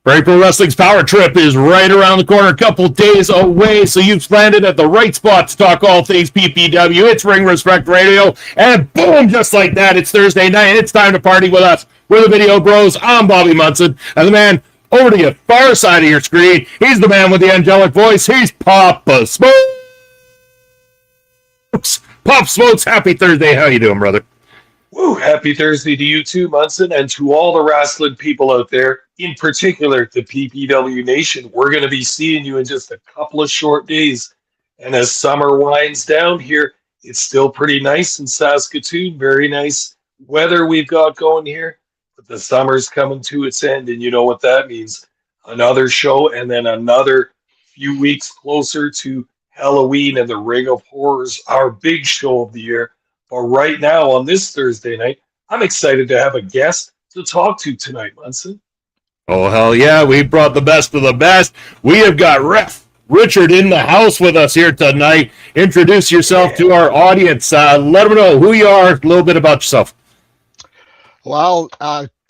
Prairie Pro Wrestling's Power Trip is right around the corner, a couple days away, so you've landed at the right spot to talk all things PPW. It's Ring Respect Radio, and boom, just like that, it's Thursday night. It's time to party with us. We're the Video Bros. I'm Bobby Munson, and the man over to your far side of your screen, he's the man with the angelic voice. He's Papa Smokes. Pop Smokes, happy Thursday. How you doing, brother? Woo, happy Thursday to you too, Munson, and to all the wrestling people out there, in particular the PPW Nation. We're going to be seeing you in just a couple of short days. And as summer winds down here, it's still pretty nice in Saskatoon. Very nice weather we've got going here. But the summer's coming to its end, and you know what that means. Another show and then another few weeks closer to Halloween and the Ring of Horrors, our big show of the year. But right now, on this Thursday night, I'm excited to have a guest to talk to tonight, Munson. Oh, hell yeah. We brought the best of the best. We have got Ref Richard in the house with us here tonight. Introduce yourself to our audience. Let them know who you are, a little bit about yourself. Well,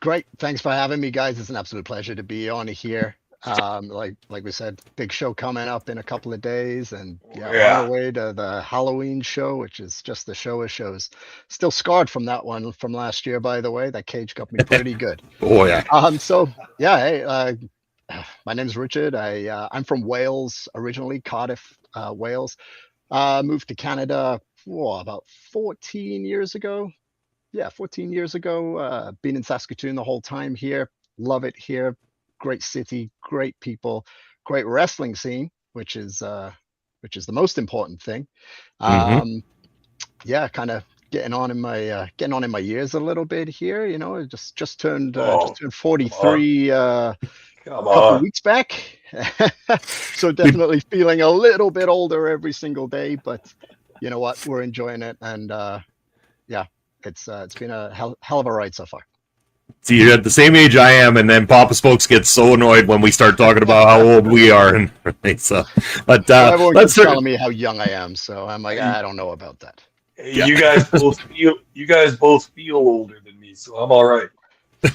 great. Thanks for having me, guys. It's an absolute pleasure to be on here. Like we said, big show coming up in a couple of days, and on our way to the Halloween show, which is just the show of shows. Still scarred from that one from last year, by the way. That cage got me pretty good. Oh yeah. Hey, my name's Richard. I'm from Wales originally, Cardiff, Wales. Moved to Canada about 14 years ago. Yeah, 14 years ago. Been in Saskatoon the whole time here. Love it here. Great city, great people, great wrestling scene, which is the most important thing. Kind of getting on in my years a little bit here. You know, just turned 43 a couple of weeks back, so definitely feeling a little bit older every single day. But you know what, we're enjoying it, and it's been a hell of a ride so far. See, you're at the same age I am, and then Papa Smokes gets so annoyed when we start talking about how old we are. And so, but everyone keeps telling me how young I am, so I'm like, I don't know about that. Yeah. You guys both feel older than me, so I'm all right.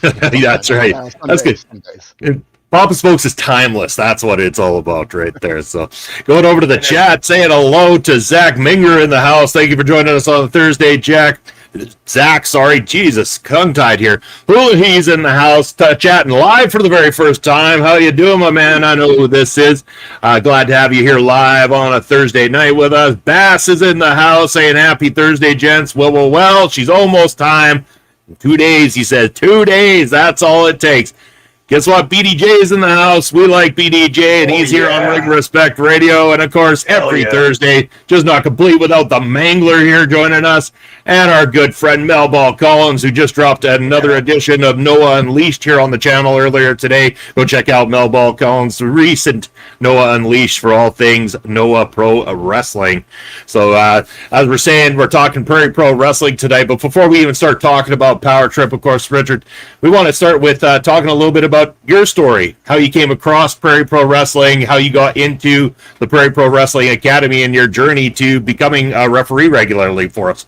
That's right. That's good. Papa Smokes is timeless. That's what it's all about right there. So going over to the chat, saying hello to Zach Minger in the house. Thank you for joining us on Thursday, Zach, sorry, Jesus, tongue-tied here. He's in the house, chatting live for the very first time. How you doing, my man? I know who this is. Glad to have you here live on a Thursday night with us. Bass is in the house, saying happy Thursday, gents. Well, she's almost time. 2 days, he says. 2 days, that's all it takes. Guess what? BDJ is in the house. We like BDJ, and he's here on Ring Respect Radio. And, of course, every Thursday, just not complete without the Mangler here joining us, and our good friend Mel Ball Collins, who just dropped another edition of Noah Unleashed here on the channel earlier today. Go check out Mel Ball Collins' recent Noah Unleashed for all things Noah Pro Wrestling. So, as we're saying, we're talking Prairie Pro Wrestling today. But before we even start talking about Power Trip, of course, Richard, we want to start with talking a little bit about your story, how you came across Prairie Pro Wrestling, how you got into the Prairie Pro Wrestling Academy, and your journey to becoming a referee regularly for us.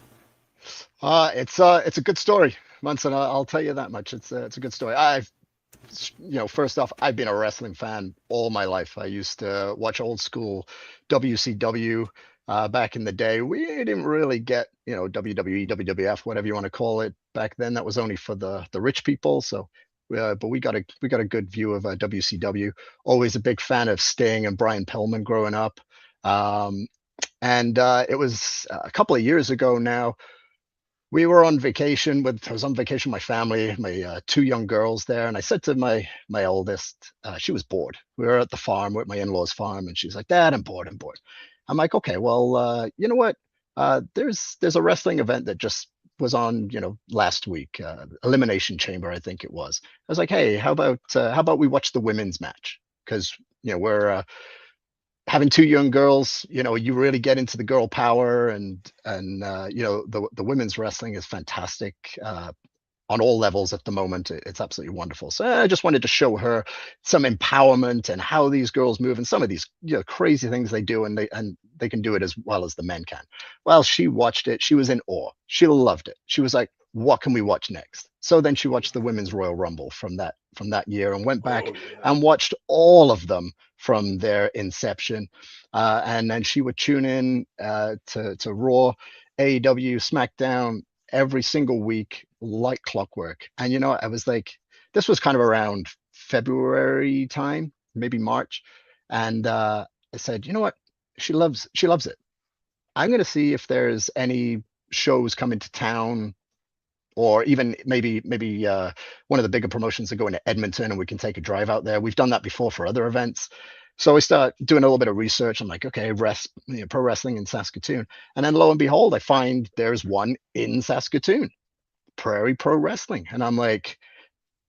It's a good story, Munson. I'll tell you that much. It's a good story. First off, I've been a wrestling fan all my life. I used to watch old school WCW back in the day. We didn't really get, WWE, WWF, whatever you want to call it back then. That was only for the rich people. So, but we got a good view of WCW. Always a big fan of Sting and Brian Pillman growing up. It was a couple of years ago now. I was on vacation with my family, my 2 young girls there, and I said to my oldest, she was bored. We were at the farm, at my in-laws' farm, and she's like, "Dad, I'm bored. I'm like, "Okay, well, you know what? There's a wrestling event that just was on, last week, Elimination Chamber, I think it was." I was like, "Hey, how about we watch the women's match? Because we're having 2 young girls, you really get into the girl power, and the women's wrestling is fantastic on all levels at the moment. It's absolutely wonderful. So I just wanted to show her some empowerment and how these girls move and some of these crazy things they do, and they can do it as well as the men can. Well, she watched it. She was in awe. She loved it. She was like, "What can we watch next?" So then she watched the Women's Royal Rumble from that from that year and went back Oh, yeah. and watched all of them from their inception. And then she would tune in to Raw, AEW, SmackDown every single week like clockwork. And you know, I was like, this was kind of around February time, maybe March, and I said, you know what, she loves it. I'm going to see if there's any shows coming to town, or even maybe one of the bigger promotions are going to Edmonton and we can take a drive out there. We've done that before for other events. So we start doing a little bit of research. I'm like, okay, pro wrestling in Saskatoon. And then lo and behold, I find there's one in Saskatoon, Prairie Pro Wrestling. And I'm like,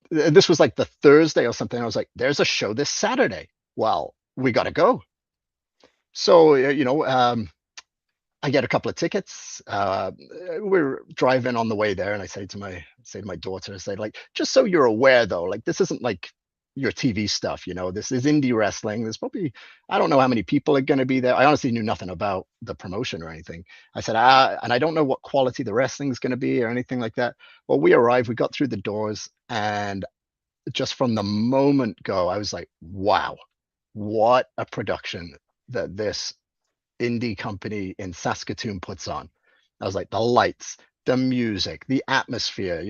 this was like the Thursday or something. I was like, there's a show this Saturday. Well, we got to go. So, I get a couple of tickets. We're driving on the way there, and I say to my daughter, I say, like, just so you're aware, though, like, this isn't like your TV stuff, this is indie wrestling. There's probably, I don't know how many people are going to be there. I honestly knew nothing about the promotion or anything. I said, and I don't know what quality the wrestling is going to be or anything like that. Well, we arrived, we got through the doors, and just from the moment go, I was like, wow, what a production that this indie company in Saskatoon puts on. I was like, the lights, the music, the atmosphere,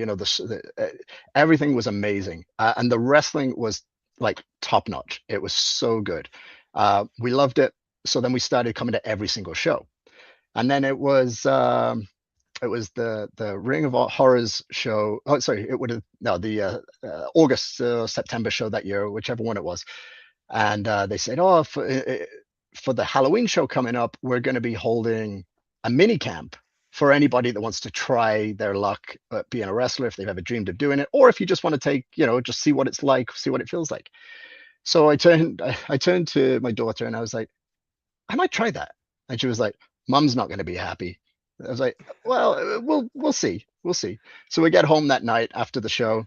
everything was amazing. And the wrestling was like top notch. It was so good. We loved it. So then we started coming to every single show. And then it was the Ring of Horrors show. Oh, sorry, it would have the August September show that year, whichever one it was. And they said, oh, for the Halloween show coming up, we're going to be holding a mini camp for anybody that wants to try their luck at being a wrestler, if they've ever dreamed of doing it, or if you just want to take, just see what it's like, see what it feels like. So I turned to my daughter and I was like, I might try that. And she was like, Mom's not going to be happy. I was like, well, we'll see. We'll see. So we get home that night after the show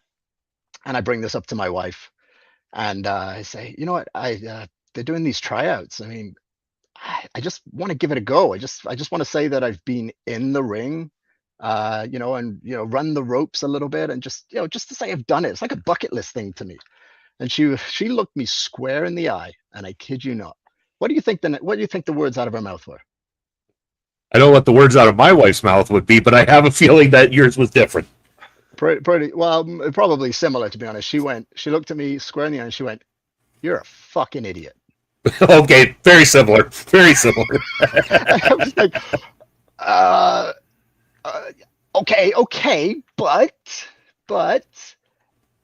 and I bring this up to my wife and I say, you know what, they're doing these tryouts. I mean, I just want to give it a go. I just want to say that I've been in the ring, and run the ropes a little bit, and just to say I've done it. It's like a bucket list thing to me. And she looked me square in the eye, and I kid you not. What do you think the words out of her mouth were? I know what the words out of my wife's mouth would be, but I have a feeling that yours was different. Pretty well, probably similar, to be honest. She looked at me square in the eye, and she went, "You're a fucking idiot." Okay, very similar. Very similar. I was like, okay, but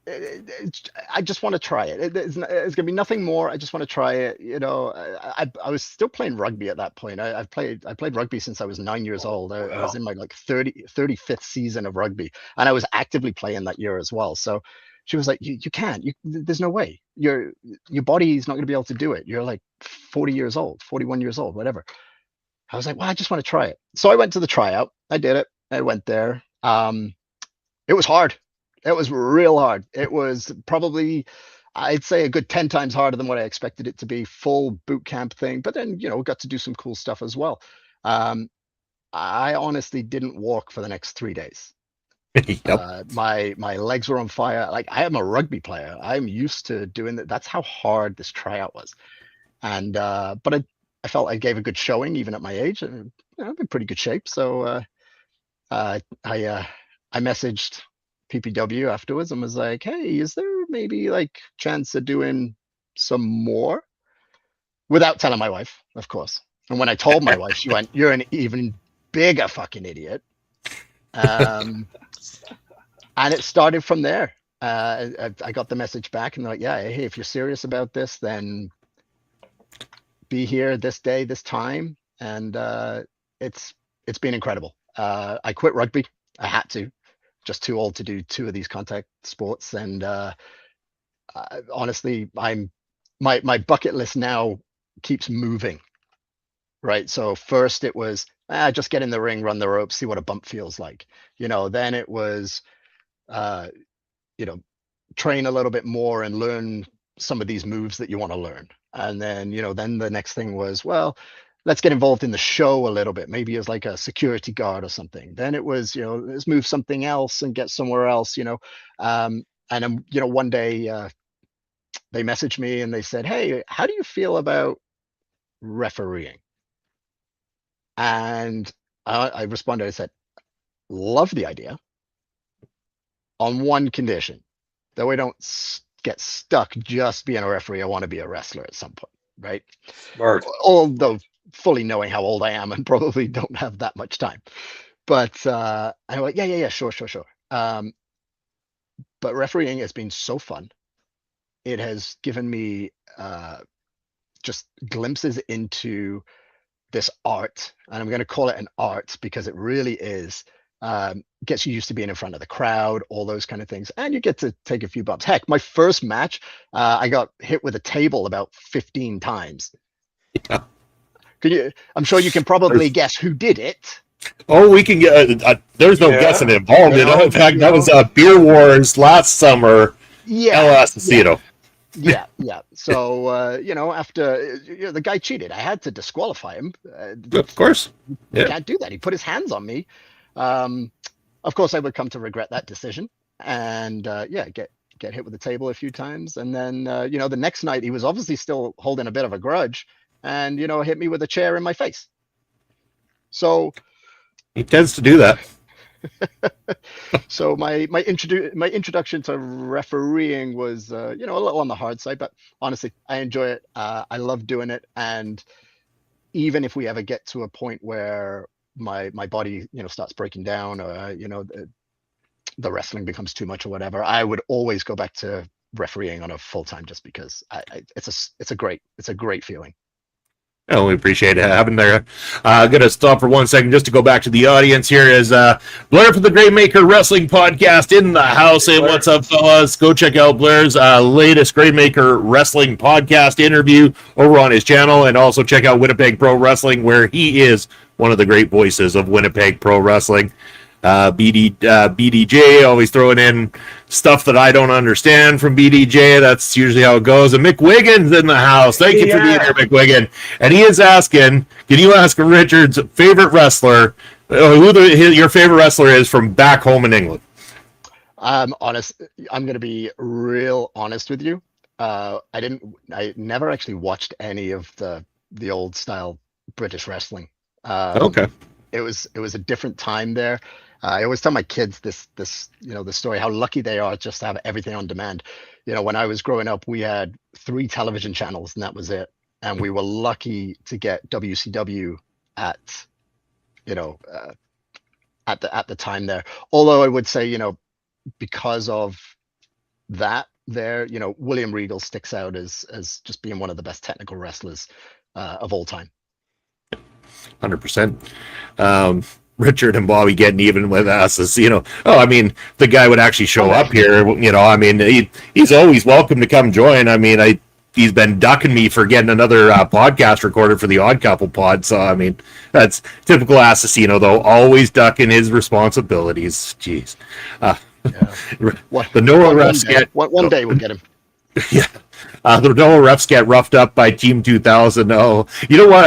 I just want to try it. It's gonna be nothing more. I just want to try it. I was still playing rugby at that point. I played rugby since I was 9 years old. I was in my like 35th season of rugby, and I was actively playing that year as well. So she was like, you can't. There's no way. Your body's not going to be able to do it. You're like 40 years old, 41 years old, whatever. I was like, well, I just want to try it. So I went to the tryout. I did it. I went there. It was hard. It was real hard. It was probably, I'd say, a good 10 times harder than what I expected it to be. Full boot camp thing. But then, got to do some cool stuff as well. I honestly didn't walk for the next 3 days. Yep. My legs were on fire. Like, I am a rugby player. I'm used to doing that. That's how hard this tryout was. And but I felt I gave a good showing even at my age. I'm in pretty good shape. So I messaged PPW afterwards and was like, hey, is there maybe like chance of doing some more? Without telling my wife, of course. And when I told my wife, she went, you're an even bigger fucking idiot. And it started from there. I got the message back and they're like, yeah, hey, if you're serious about this, then be here this day, this time. And it's been incredible. I quit rugby. I had to. Just too old to do 2 of these contact sports. And honestly, my bucket list now keeps moving. Right. So first it was just get in the ring, run the ropes, see what a bump feels like. Then it was train a little bit more and learn some of these moves that you want to learn. And then, then the next thing was, well, let's get involved in the show a little bit, maybe as like a security guard or something. Then it was, let's move something else and get somewhere else, And one day they messaged me and they said, "Hey, how do you feel about refereeing?" And I responded. I said, "Love the idea, on one condition, that we don't get stuck just being a referee. I want to be a wrestler at some point, right?" Smart. Although fully knowing how old I am and probably don't have that much time. But I'm like, yeah, sure. But refereeing has been so fun. It has given me just glimpses into this art, and I'm going to call it an art because it really is. Gets you used to being in front of the crowd, all those kind of things, and you get to take a few bumps. Heck, my first match, I got hit with a table about 15 times. Yeah. I'm sure you can probably guess who did it. Oh, we can get. There's no guessing involved. In fact, that was Beer Wars last summer. Yeah, El Asesino. Yeah. So after the guy cheated, I had to disqualify him. Of course, you can't do that. He put his hands on me. Of course, I would come to regret that decision, and get hit with the table a few times, and then the next night he was obviously still holding a bit of a grudge, and hit me with a chair in my face. So he tends to do that. So my introduction to refereeing was a little on the hard side, but honestly, I enjoy it. I love doing it, and even if we ever get to a point where my body starts breaking down, or the wrestling becomes too much or whatever, I would always go back to refereeing on a full time, just because it's a great feeling. Oh, we appreciate having there. I'm going to stop for 1 second just to go back to the audience. Here is Blair from the Great Maker Wrestling Podcast in the house. Hey, what's up, fellas? Go check out Blair's latest Great Maker Wrestling Podcast interview over on his channel, and also check out Winnipeg Pro Wrestling, where he is one of the great voices of Winnipeg Pro Wrestling. BDJ always throwing in stuff that I don't understand from BDJ. That's usually how it goes. And Mick Wiggins in the house. Thank you for being here, Mick Wiggins. And he is asking, can you ask Richard's favorite wrestler, your favorite wrestler is from back home in England? I'm honest. I'm going to be real honest with you. I never actually watched any of the old style British wrestling. Okay. It was a different time there. I always tell my kids this the story, how lucky they are just to have everything on demand. When I was growing up, we had 3 television channels and that was it. And we were lucky to get WCW at the time there. Although I would say, because of that there, William Regal sticks out as just being one of the best technical wrestlers of all time. 100%. Richard and Bobby getting even with us is, the guy would actually show up here. He's always welcome to come join. He's been ducking me for getting another podcast recorded for the Odd Couple pod. So, that's typical Assassino, though, always ducking his responsibilities. Jeez. The Noah refs get... One day we'll get him. Yeah. The Noah refs get roughed up by Team 2000. Oh, you know what?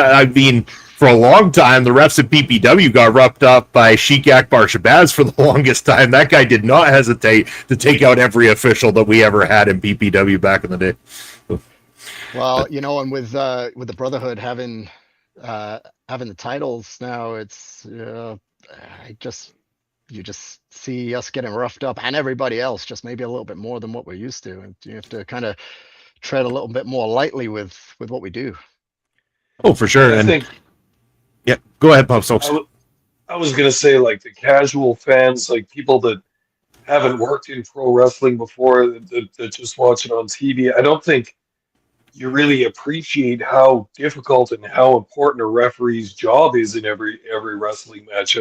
For a long time, the refs at PPW got roughed up by Sheik Akbar Shabazz for the longest time. That guy did not hesitate to take out every official that we ever had in PPW back in the day. Well, and with the Brotherhood having the titles now, it's you just see us getting roughed up, and everybody else just maybe a little bit more than what we're used to, and you have to kind of tread a little bit more lightly with what we do. Oh, for sure. I think. Yeah, go ahead, Pop Stokes. I was going to say, like, the casual fans, like people that haven't worked in pro wrestling before, that just watch it on TV, I don't think you really appreciate how difficult and how important a referee's job is in every wrestling match.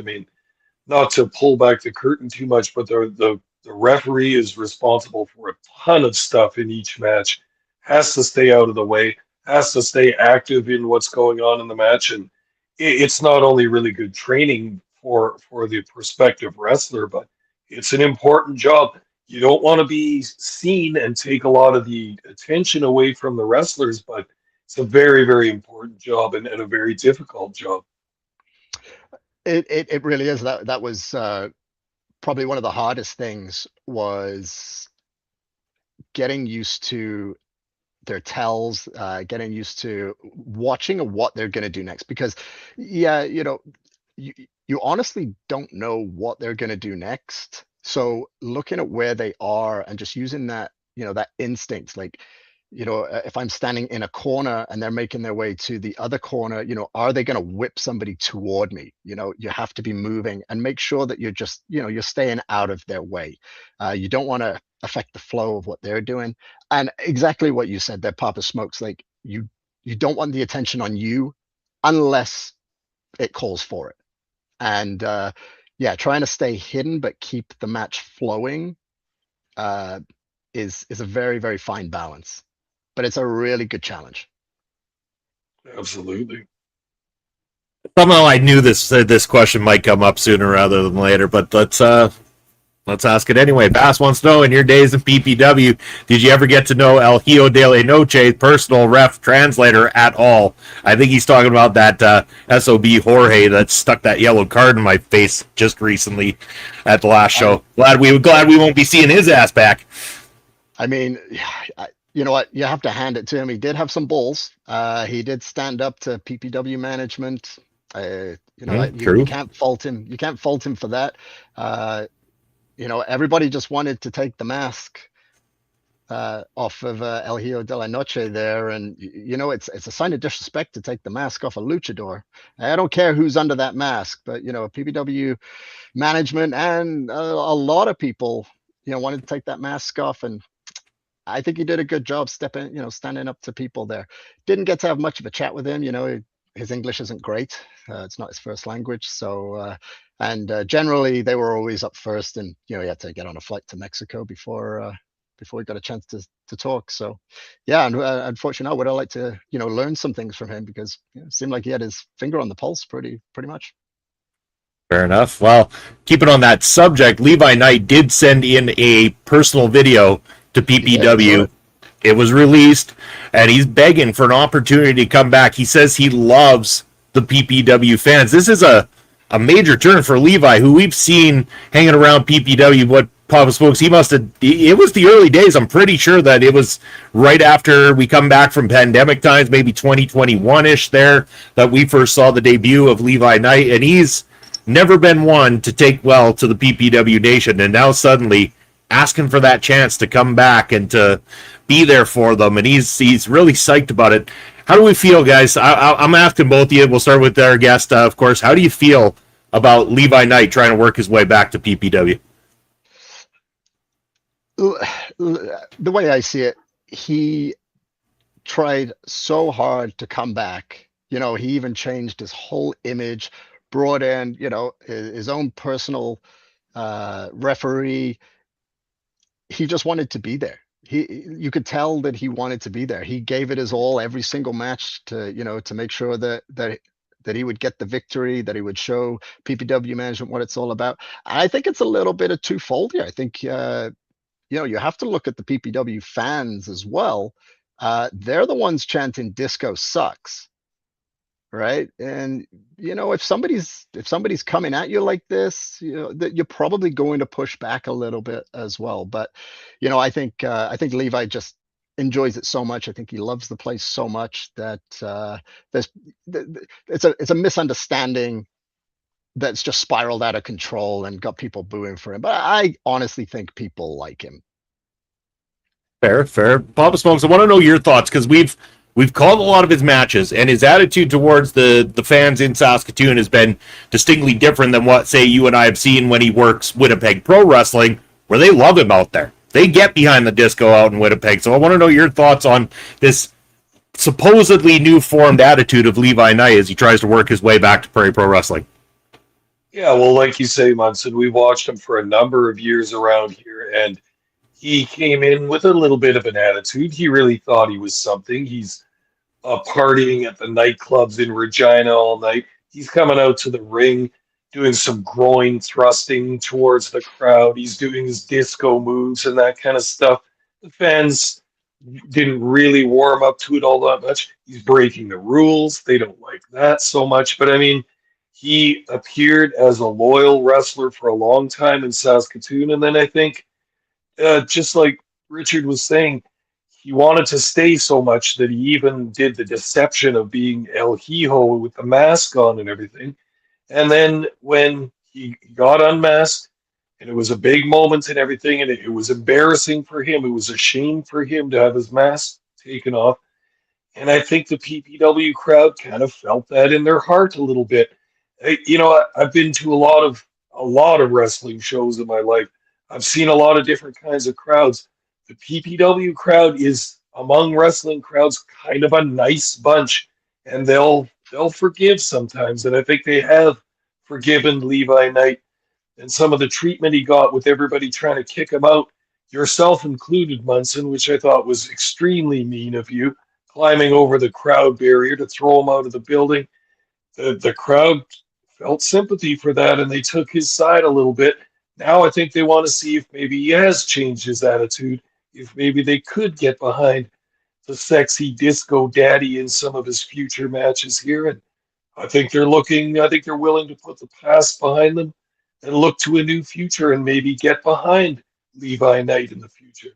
Not to pull back the curtain too much, but the referee is responsible for a ton of stuff in each match, has to stay out of the way, has to stay active in what's going on in the match, and it's not only really good training for the prospective wrestler, but it's an important job. You don't want to be seen and take a lot of the attention away from the wrestlers, but it's a very, very important job and a very difficult job. It really is. That was probably one of the hardest things, was getting used to their tells, getting used to watching what they're going to do next. Because, yeah, you honestly don't know what they're going to do next. So looking at where they are and just using that, that instinct, like, if I'm standing in a corner and they're making their way to the other corner, are they going to whip somebody toward me? You have to be moving and make sure that you're just, you're staying out of their way. You don't want to affect the flow of what they're doing. And exactly what you said there, Papa Smokes, like you don't want the attention on you unless it calls for it. And yeah, trying to stay hidden but keep the match flowing is a very, very fine balance. But it's a really good challenge. Absolutely. Somehow I knew this question might come up sooner rather than later, but let's ask it anyway. Bass wants to know, in your days in PPW, did you ever get to know El Hijo de la Noche, personal ref translator, at all? I think he's talking about that SOB Jorge that stuck that yellow card in my face just recently at the last show. Glad we won't be seeing his ass back. I mean, you know what? You have to hand it to him. He did have some balls. He did stand up to PPW management. You can't fault him. You can't fault him for that. Everybody just wanted to take the mask off of El Hijo de la Noche there. And, it's a sign of disrespect to take the mask off a luchador. I don't care who's under that mask, but, PPW management and a lot of people, wanted to take that mask off. And I think he did a good job standing up to people there. Didn't get to have much of a chat with him. His English isn't great. It's not his first language. So, generally they were always up first, and he had to get on a flight to Mexico before he got a chance to talk. So yeah, and unfortunately I would have liked to learn some things from him, because it seemed like he had his finger on the pulse pretty much. Fair enough. Well, keeping on that subject, Levi Knight did send in a personal video to PPW. It was released, and he's begging for an opportunity to come back. He says he loves the PPW fans. This is a major turn for Levi, who we've seen hanging around PPW. What Papa Smokes, it was the early days. I'm pretty sure that it was right after we come back from pandemic times, maybe 2021-ish there, that we first saw the debut of Levi Knight, and he's never been one to take well to the PPW Nation, and now suddenly asking for that chance to come back and to be there for them, and he's really psyched about it. How do we feel, guys? I'm asking both of you. We'll start with our guest, of course. How do you feel about Levi Knight trying to work his way back to PPW? The way I see it, he tried so hard to come back. He even changed his whole image, brought in, his own personal referee. He just wanted to be there. You could tell that he wanted to be there. He gave it his all every single match to make sure that he would get the victory, that he would show PPW management what it's all about. I think it's a little bit of twofold here. I think you have to look at the PPW fans as well. They're the ones chanting "Disco sucks," right? And if somebody's coming at you like this, that you're probably going to push back a little bit as well. But I think Levi just enjoys it so much. I think he loves the place so much that it's a misunderstanding that's just spiraled out of control and got people booing for him. But I honestly think people like him. Fair. Papa Smokes, I want to know your thoughts, because we've called a lot of his matches, and his attitude towards the fans in Saskatoon has been distinctly different than what, say, you and I have seen when he works Winnipeg Pro Wrestling, where they love him out there. They get behind the disco out in Winnipeg. So I want to know your thoughts on this supposedly new formed attitude of Levi Knight as he tries to work his way back to Prairie Pro Wrestling. Yeah, well, like you say, Munson, we watched him for a number of years around here, and he came in with a little bit of an attitude. He really thought he was something. He's partying at the nightclubs in Regina all night. He's coming out to the ring, doing some groin thrusting towards the crowd. He's doing his disco moves and that kind of stuff. The fans didn't really warm up to it all that much. He's breaking the rules. They don't like that so much. But I mean, he appeared as a loyal wrestler for a long time in Saskatoon. And then I think, just like Richard was saying, he wanted to stay so much that he even did the deception of being El Hijo with the mask on and everything. And then when he got unmasked, and it was a big moment and everything, and it was embarrassing for him. It was a shame for him to have his mask taken off. And I think the PPW crowd kind of felt that in their heart a little bit. I've been to a lot of wrestling shows in my life. I've seen a lot of different kinds of crowds. The PPW crowd is among wrestling crowds kind of a nice bunch, and they'll forgive sometimes. And I think they have forgiven Levi Knight and some of the treatment he got with everybody trying to kick him out, yourself included, Munson, which I thought was extremely mean of you, climbing over the crowd barrier to throw him out of the building. The crowd felt sympathy for that, and they took his side a little bit. Now I think they want to see if maybe he has changed his attitude, if maybe they could get behind the sexy disco daddy in some of his future matches here. And I think they're willing to put the past behind them and look to a new future and maybe get behind Levi Knight in the future.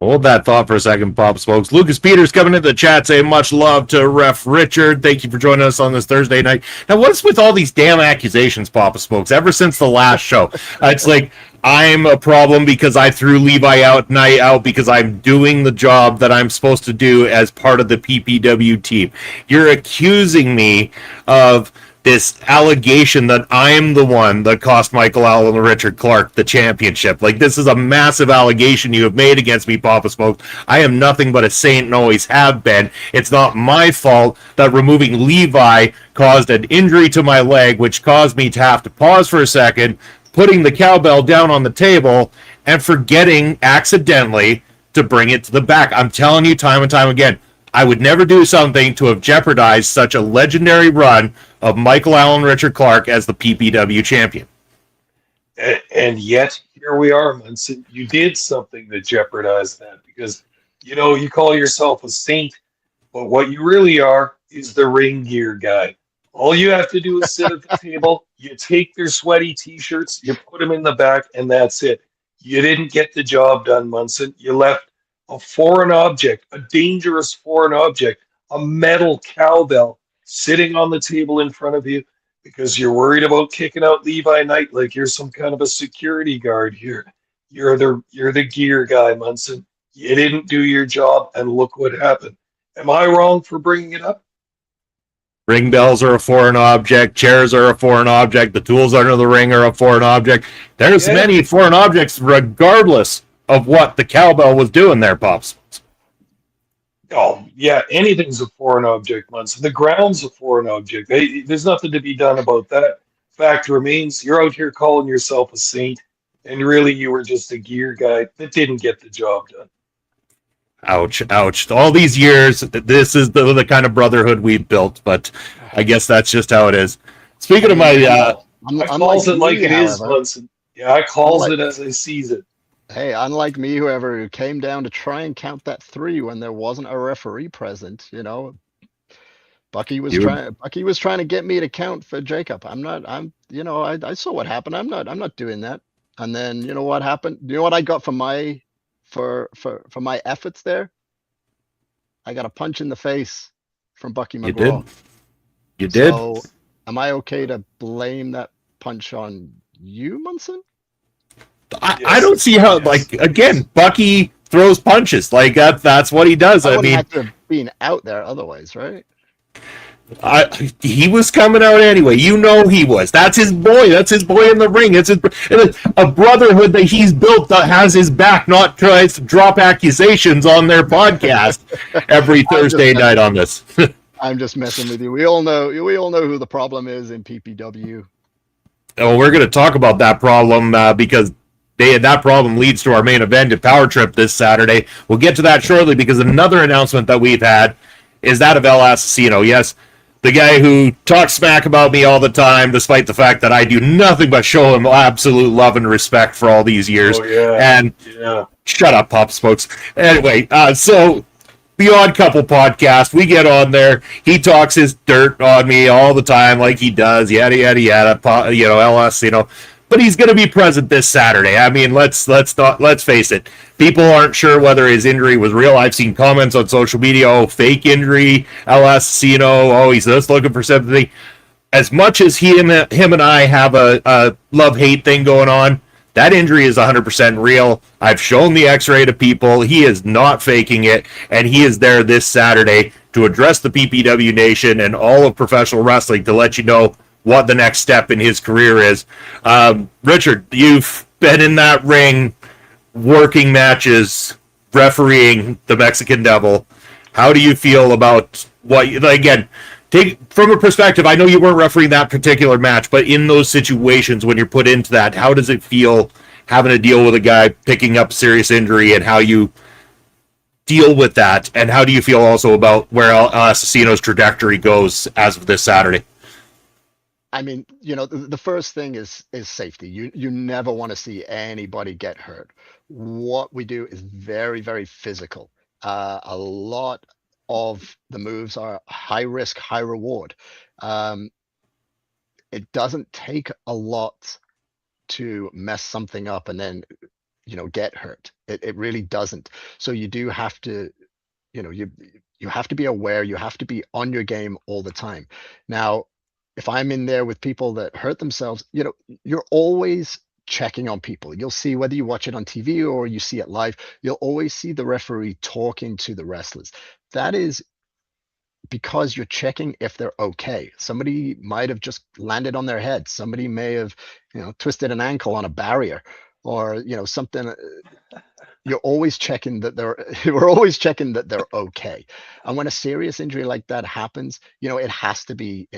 Hold that thought for a second, Pop Smokes. Lucas Peters coming into the chat saying much love to Ref Richard. Thank you for joining us on this Thursday night. Now, what's with all these damn accusations, Papa Smokes? Ever since the last show, it's like I'm a problem because I threw Levi out night out because I'm doing the job that I'm supposed to do as part of the PPW team. You're accusing me of this allegation that I'm the one that cost Michael Allen and Richard Clark the championship. Like, this is a massive allegation you have made against me, Papa Smoke. I am nothing but a saint and always have been. It's not my fault that removing Levi caused an injury to my leg, which caused me to have to pause for a second, putting the cowbell down on the table, and forgetting accidentally to bring it to the back. I'm telling you time and time again, I would never do something to have jeopardized such a legendary run of Michael Allen Richard Clark as the PPW champion. And yet, here we are, Munson. You did something that jeopardized that because, you call yourself a saint, but what you really are is the ring gear guy. All you have to do is sit at the table, you take their sweaty T-shirts, you put them in the back, and that's it. You didn't get the job done, Munson. You left a foreign object, a dangerous foreign object, a metal cowbell sitting on the table in front of you because you're worried about kicking out Levi Knight like you're some kind of a security guard here. You're the gear guy, Munson. You didn't do your job, and look what happened. Am I wrong for bringing it up? Ring bells are a foreign object. Chairs are a foreign object. The tools under the ring are a foreign object. There's many foreign objects regardless of what the cowbell was doing there, Pops. Oh, yeah, anything's a foreign object, Munson. The ground's a foreign object. There's nothing to be done about that. Fact remains, you're out here calling yourself a saint, and really you were just a gear guy that didn't get the job done. Ouch, ouch. All these years, this is the kind of brotherhood we've built, but I guess that's just how it is. Speaking of my... I calls it like it is, Munson. Yeah, I calls it as I sees it. Hey, unlike me, who came down to try and count that 3 when there wasn't a referee present, Bucky was trying to get me to count for Jacob. I saw what happened. I'm not doing that. And then you know what happened? You know what I got for my efforts there? I got a punch in the face from Bucky McGraw. You did. So am I okay to blame that punch on you, Munson? I don't see how, again, Bucky throws punches. Like, that's what he does. I mean, have to have been out there otherwise, right? He was coming out anyway. He was. That's his boy. That's his boy in the ring. It's a brotherhood that he's built that has his back, not tries to drop accusations on their podcast every Thursday night on this. I'm just messing with you. We all know who the problem is in PPW. Oh, we're going to talk about that problem because that problem leads to our main event at Power Trip this Saturday. We'll get to that shortly because another announcement that we've had is that of El Assassino. Yes, the guy who talks smack about me all the time, despite the fact that I do nothing but show him absolute love and respect for all these years. Oh, yeah. And shut up, Pop Smokes. Anyway, so the Odd Couple podcast, we get on there. He talks his dirt on me all the time like he does, yada, yada, yada, El Assassino. but he's going to be present this Saturday. I mean, let's face it. People aren't sure whether his injury was real. I've seen comments on social media, oh, fake injury, El Assassino, oh, he's just looking for sympathy. As much as him and I have a love-hate thing going on, that injury is 100% real. I've shown the x-ray to people. He is not faking it, and he is there this Saturday to address the PPW Nation and all of professional wrestling to let you know what the next step in his career is. Richard, you've been in that ring working matches, refereeing the Mexican Devil. How do you feel about what, again, take from a perspective, I know you weren't refereeing that particular match, but in those situations when you're put into that, how does it feel having to deal with a guy picking up serious injury and how you deal with that? And how do you feel also about where Assassino's trajectory goes as of this Saturday? I mean, the first thing is safety. You never want to see anybody get hurt. What we do is very, very physical. A lot of the moves are high risk, high reward. It doesn't take a lot to mess something up and then, get hurt. It really doesn't. So you do have to, you have to be aware. You have to be on your game all the time. Now, if I'm in there with people that hurt themselves, you're always checking on people. You'll see, whether you watch it on TV or you see it live, you'll always see the referee talking to the wrestlers. That is because you're checking if they're okay. Somebody might have just landed on their head. Somebody may have, twisted an ankle on a barrier, or something. You're always checking that we're always checking that they're okay. And when a serious injury like that happens, it has to be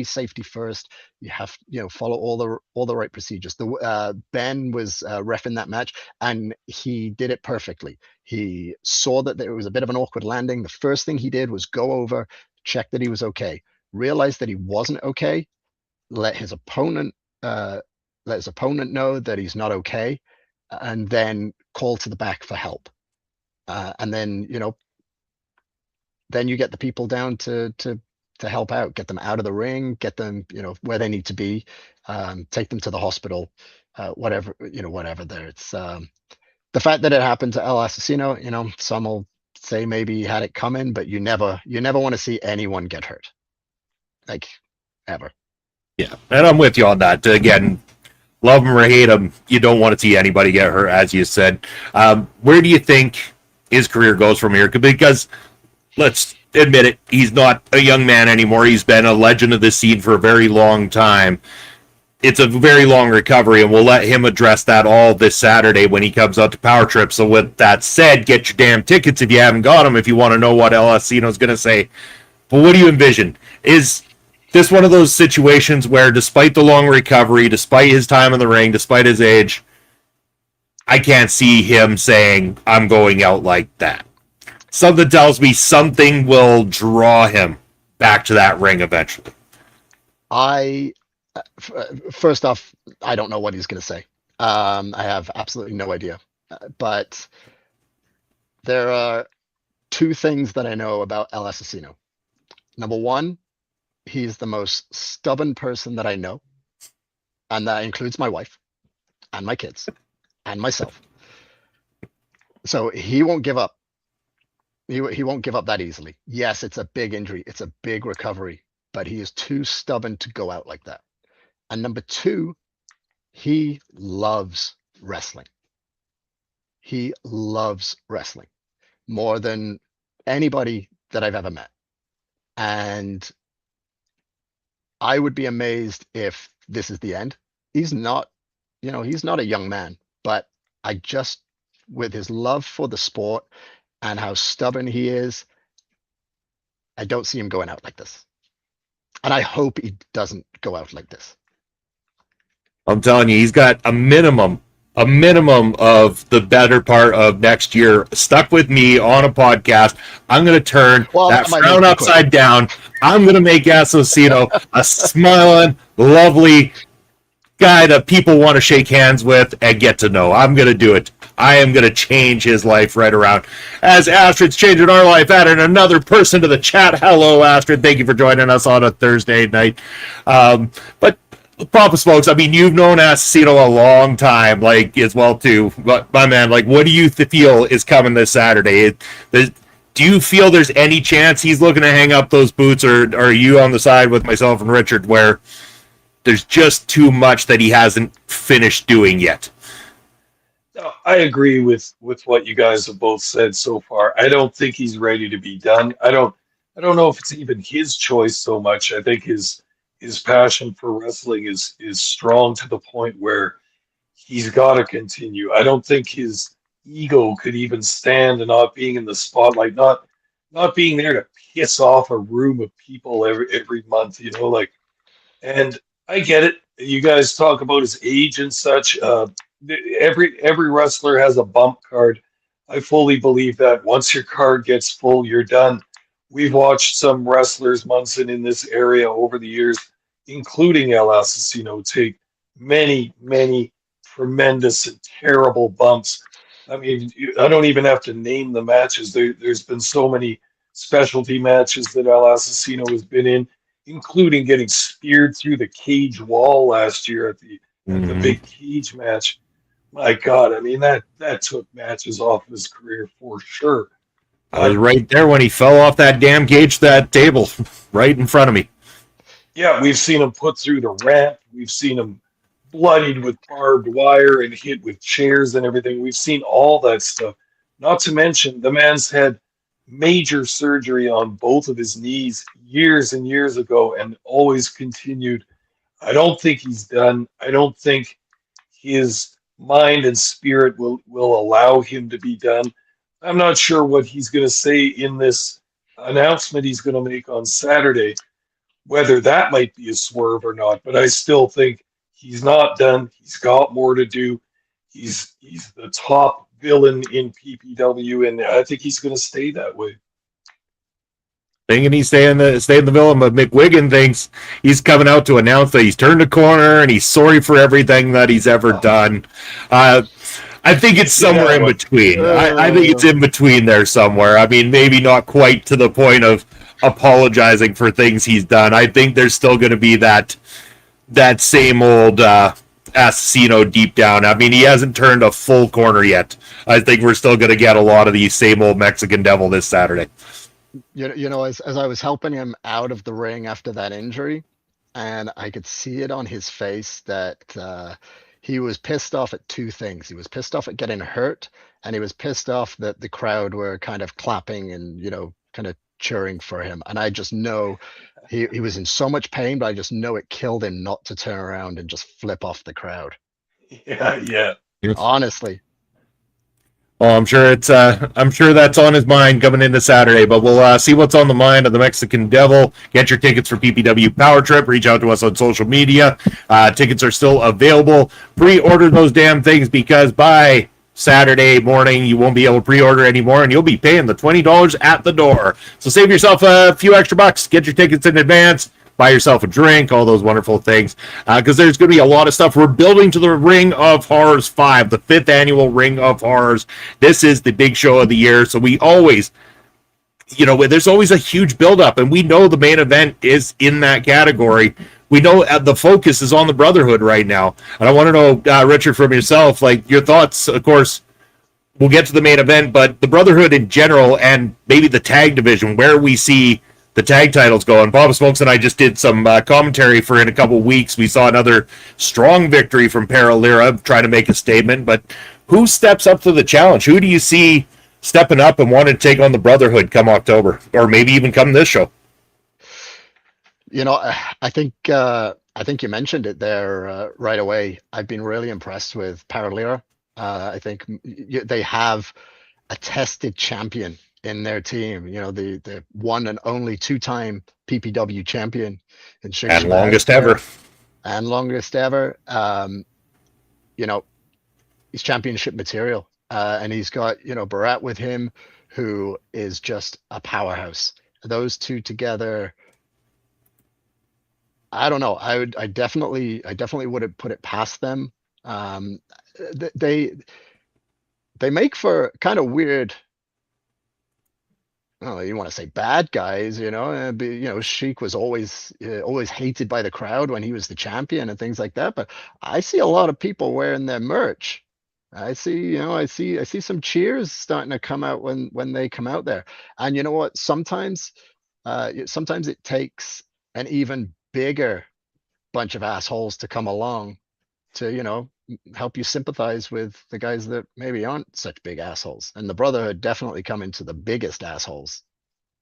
safety first. You have, follow all the right procedures. Ben was reffing that match, and he did it perfectly. He saw that there was a bit of an awkward landing. The first thing he did was go over, check that he was okay, realized that he wasn't okay, let his opponent know that he's not okay, and then call to the back for help. And then, then you get the people down to help out, get them out of the ring, get them, where they need to be, take them to the hospital, whatever there. It's the fact that it happened to El Assassino, some will say maybe he had it coming, but you never want to see anyone get hurt, like, ever. Yeah, and I'm with you on that. Again, love him or hate him, you don't want to see anybody get hurt, as you said. Where do you think his career goes from here? Because let's admit it, he's not a young man anymore. He's been a legend of the scene for a very long time. It's a very long recovery, and we'll let him address that all this Saturday when he comes out to Power Trip. So with that said, get your damn tickets if you haven't got them, if you want to know what El Assassino's going to say. But what do you envision? Is this one of those situations where, despite the long recovery, despite his time in the ring, despite his age, I can't see him saying, I'm going out like that? Something tells me something will draw him back to that ring eventually. First off, I don't know what he's going to say. I have absolutely no idea. But there are two things that I know about El Assassino. Number one, he's the most stubborn person that I know, and that includes my wife and my kids and myself. So he won't give up. He won't give up that easily. Yes, it's a big injury. It's a big recovery, but he is too stubborn to go out like that. And number two, he loves wrestling. He loves wrestling more than anybody that I've ever met. And I would be amazed if this is the end. He's not, he's not a young man, but I just, with his love for the sport and how stubborn he is, I don't see him going out like this. And I hope he doesn't go out like this. I'm telling you, he's got a minimum of the better part of next year stuck with me on a podcast. I'm going to turn that frown upside down. I'm going to make Assassino a smiling, lovely guy that people want to shake hands with and get to know. I'm going to do it. I am going to change his life right around. As Astrid's changing our life, adding another person to the chat. Hello, Astrid. Thank you for joining us on a Thursday night. But Papa Smokes, I mean, you've known Assassino a long time, like, as well, too. But, my man, like, what do you feel is coming this Saturday? Do you feel there's any chance he's looking to hang up those boots, or are you on the side with myself and Richard where there's just too much that he hasn't finished doing yet? No, I agree with what you guys have both said so far. I don't think he's ready to be done. I don't know if it's even his choice so much. I think his passion for wrestling is strong to the point where he's got to continue. I don't think his ego could even stand not being in the spotlight, not being there to piss off a room of people every month, like. And I get it. You guys talk about his age and such. Every wrestler has a bump card. I fully believe that once your card gets full, you're done. We've watched some wrestlers, Munson, in this area over the years, including El Assassino, take many, many tremendous and terrible bumps. I mean, I don't even have to name the matches. There's been so many specialty matches that El Assassino has been in, including getting speared through the cage wall last year at the big cage match. My God, I mean that took matches off of his career for sure. I was right there when he fell off that damn cage, that table, right in front of me. Yeah, we've seen him put through the ramp. We've seen him bloodied with barbed wire and hit with chairs and everything. We've seen all that stuff. Not to mention, the man's had major surgery on both of his knees years and years ago and always continued. I don't think he's done. I don't think his mind and spirit will allow him to be done. I'm not sure what he's going to say in this announcement he's going to make on Saturday, whether that might be a swerve or not, but I still think he's not done. He's got more to do. He's the top villain in PPW, and I think he's going to stay that way. Thinking he's staying the villain, but McWigan thinks he's coming out to announce that he's turned a corner and he's sorry for everything that he's ever done. I think it's somewhere in between. I think it's in between there somewhere. I mean, maybe not quite to the point of apologizing for things he's done. I think there's still going to be that same old Assassino deep down. I mean, he hasn't turned a full corner yet. I think we're still going to get a lot of the same old Mexican devil this Saturday. As I was helping him out of the ring after that injury, and I could see it on his face that he was pissed off at two things. He was pissed off at getting hurt, and he was pissed off that the crowd were kind of clapping and, kind of cheering for him. And I just know he was in so much pain, but I just know it killed him not to turn around and just flip off the crowd. Yeah. Honestly. Oh, I'm sure that's on his mind coming into Saturday, but we'll see what's on the mind of the Mexican Devil. Get your tickets for PPW Power Trip. Reach out to us on social media. Tickets are still available. Pre-order those damn things, because by Saturday morning you won't be able to pre-order anymore, and you'll be paying the $20 at the door. So save yourself a few extra bucks. Get your tickets in advance. Buy yourself a drink, all those wonderful things, because there's going to be a lot of stuff. We're building to the Ring of Horrors 5, the 5th annual Ring of Horrors. This is the big show of the year, so we always, there's always a huge build-up, and we know the main event is in that category. We know the focus is on the Brotherhood right now, and I want to know, Richard, from yourself, like your thoughts. Of course, we'll get to the main event, but the Brotherhood in general, and maybe the tag division, where we see the tag titles going. Bob Smokes and I just did some commentary for in a couple weeks. We saw another strong victory from Paralira trying to make a statement, but who steps up to the challenge? Who do you see stepping up and wanting to take on the Brotherhood come October, or maybe even come this show? I think you mentioned it there right away. I've been really impressed with Paralira. I think they have a tested champion in their team, the one and only two-time PPW champion in and longest ever. He's championship material, and he's got Barat with him, who is just a powerhouse. Those two together, I don't know. I definitely wouldn't put it past them. They make for kind of weird. well, you want to say bad guys, Sheik was always hated by the crowd when he was the champion and things like that. But I see a lot of people wearing their merch. I see some cheers starting to come out when they come out there. And you know what? Sometimes it takes an even bigger bunch of assholes to come along to, help you sympathize with the guys that maybe aren't such big assholes. And the Brotherhood definitely come into the biggest assholes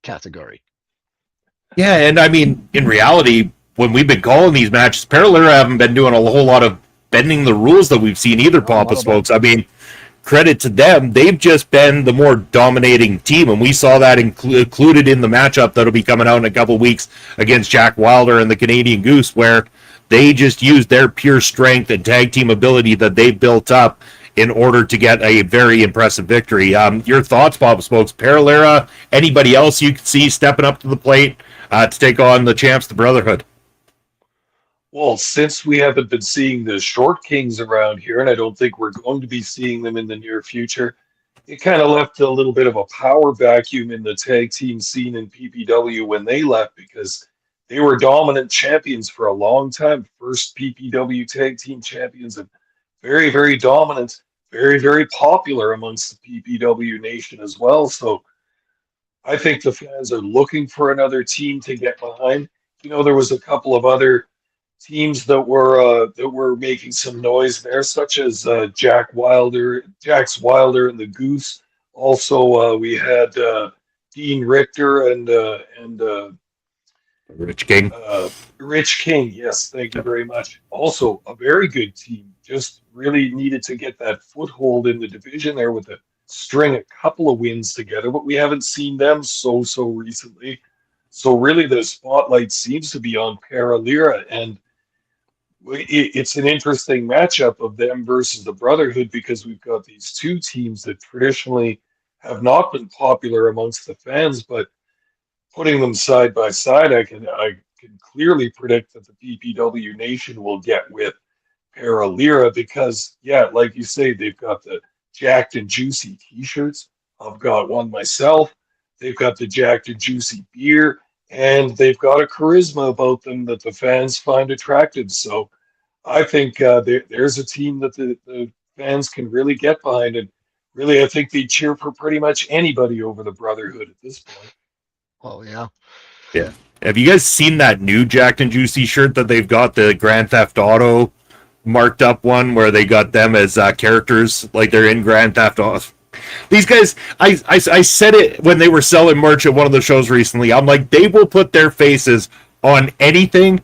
category. Yeah, and I mean, in reality, when we've been calling these matches, Paralera haven't been doing a whole lot of bending the rules that we've seen either, Pompous folks. I mean, credit to them. They've just been the more dominating team, and we saw that included in the matchup that'll be coming out in a couple of weeks against Jack Wilder and the Canadian Goose, where they just used their pure strength and tag team ability that they built up in order to get a very impressive victory. Your thoughts, Bob Spokes, Paralera, anybody else you could see stepping up to the plate to take on the champs, the Brotherhood? Well, since we haven't been seeing the Short Kings around here, and I don't think we're going to be seeing them in the near future, it kind of left a little bit of a power vacuum in the tag team scene in PPW when they left, because they were dominant champions for a long time, first PPW tag team champions, and very, very dominant, very, very popular amongst the PPW nation as well. So I think the fans are looking for another team to get behind. There was a couple of other teams that were making some noise there, such as Jax Wilder and the Goose. Also, we had Dean Richter and Rich King. Rich King, yes, thank you very much. Also, a very good team. Just really needed to get that foothold in the division there with a couple of wins together, but we haven't seen them so recently. So really, the spotlight seems to be on Paralera, and it's an interesting matchup of them versus the Brotherhood, because we've got these two teams that traditionally have not been popular amongst the fans, but putting them side by side, I can clearly predict that the PPW Nation will get with Paralera, because, yeah, like you say, they've got the Jacked and Juicy t-shirts. I've got one myself. They've got the Jacked and Juicy beer, and they've got a charisma about them that the fans find attractive. So I think there's a team that the fans can really get behind, and really I think they cheer for pretty much anybody over the Brotherhood at this point. Oh, yeah. Yeah. Have you guys seen that new Jacked and Juicy shirt that they've got, the Grand Theft Auto marked up one, where they got them as characters, like they're in Grand Theft Auto? These guys, I said it when they were selling merch at one of the shows recently. I'm like, they will put their faces on anything,